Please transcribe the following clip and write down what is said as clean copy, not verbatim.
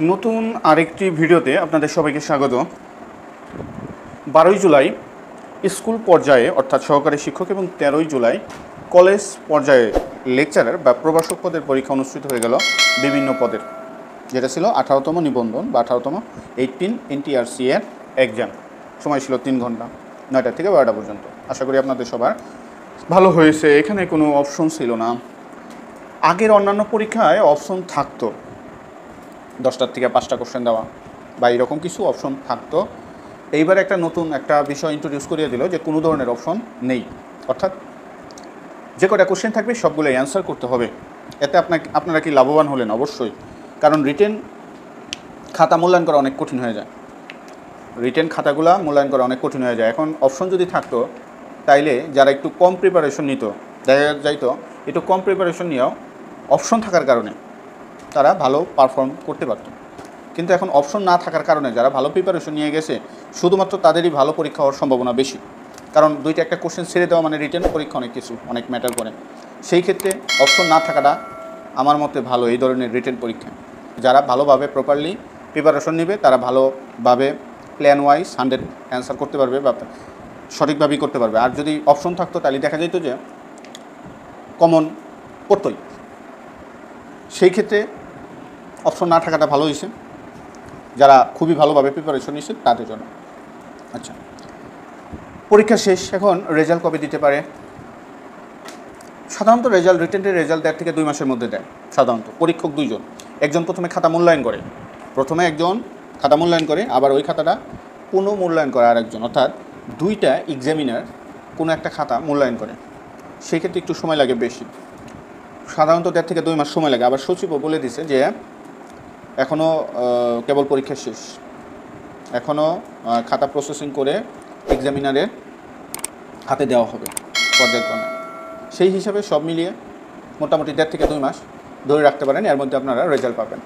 নতুন আরেকটি ভিডিওতে আপনাদের সবাইকে স্বাগত। 12ই জুলাই স্কুল পর্যায়ে অর্থাৎ সহকারী শিক্ষক এবং 13ই জুলাই কলেজ পর্যায়ে লেকচারার বা প্রভাষক পদের পরীক্ষা অনুষ্ঠিত হয়ে গেল বিভিন্ন পদের, যেটা ছিল 18তম নিবন্ধন বা 18তম 18 NTRC এর এক্সাম। সময় ছিল 3 ঘন্টা, 9টা থেকে 12টা পর্যন্ত। আশা করি আপনাদের সবার ভালো হয়েছে। এখানে কোনো অপশন ছিল না। আগের অন্যান্য পরীক্ষায় অপশন থাকতো, 10টার থেকে 5টা কোশ্চেন দেওয়া বা এরকম কিছু অপশন থাকতো। এইবার একটা নতুন একটা বিষয় ইন্ট্রোডিউস করিয়ে দিল যে কোনো ধরনের অপশন নেই, অর্থাৎ যে কটা কোশ্চেন থাকবে সবগুলো অ্যান্সার করতে হবে। এতে আপনারা কি লাভবান হলেন? অবশ্যই, কারণ রিটেন খাতা মূল্যায়ন করা অনেক কঠিন হয়ে যায়। রিটেন খাতাগুলো মূল্যায়ন করা অনেক কঠিন হয়ে যায়। এখন অপশন যদি থাকতো তাইলে যারা একটু কম প্রিপারেশন নিত, দেখা যাইতো একটু কম প্রিপারেশন নিয়েও অপশন থাকার কারণে তারা ভালো পারফর্ম করতে পারত। কিন্তু এখন অপশন না থাকার কারণে যারা ভালো প্রিপারেশন নিয়ে গেছে শুধুমাত্র তাদেরই ভালো পরীক্ষা হওয়ার সম্ভাবনা বেশি, কারণ দুইটা একটা কোশ্চেন ছেড়ে দেওয়া মানে রিটেন পরীক্ষা অনেক ম্যাটার করে। সেই ক্ষেত্রে অপশন না থাকাটা আমার মতে ভালো। এই ধরনের রিটেন পরীক্ষা যারা ভালোভাবে প্রপারলি প্রিপারেশন নেবে তারা ভালোভাবে প্ল্যান ওয়াইজ 100 অ্যান্সার করতে পারবে বা সঠিকভাবেই করতে পারবে। আর যদি অপশন থাকতো তাহলে দেখা যেত যে কমন পড়তই। সেই ক্ষেত্রে অপশন না থাকাটা ভালো হয়েছে যারা খুবই ভালোভাবে প্রিপারেশন নিয়েছে তাদের জন্য। আচ্ছা, পরীক্ষা শেষ, এখন রেজাল্ট কবে দিতে পারে? সাধারণত রিটেনের রেজাল্ট 1.5 থেকে 2 মাসের মধ্যে দেয়। সাধারণত পরীক্ষক দুইজন, একজন প্রথমে খাতা মূল্যায়ন করে, আবার ওই খাতাটা পুনঃমূল্যায়ন করে আরেকজন, অর্থাৎ দুইটা এক্সামিনার কোনো একটা খাতা মূল্যায়ন করে। সেই ক্ষেত্রে একটু সময় লাগে বেশি, সাধারণত 1.5 থেকে 2 মাস সময় লাগে। আবার সচিবও বলে দিছে যে এখনও কেবল পরীক্ষা শেষ, এখনও খাতা প্রসেসিং করে এক্সামিনারের হাতে দেওয়া হবে পর্যায়ক্রমে। সেই হিসাবে সব মিলিয়ে মোটামুটি 1.5 থেকে 2 মাস ধরে রাখতে পারেন, এর মধ্যে আপনারা রেজাল্ট পাবেন।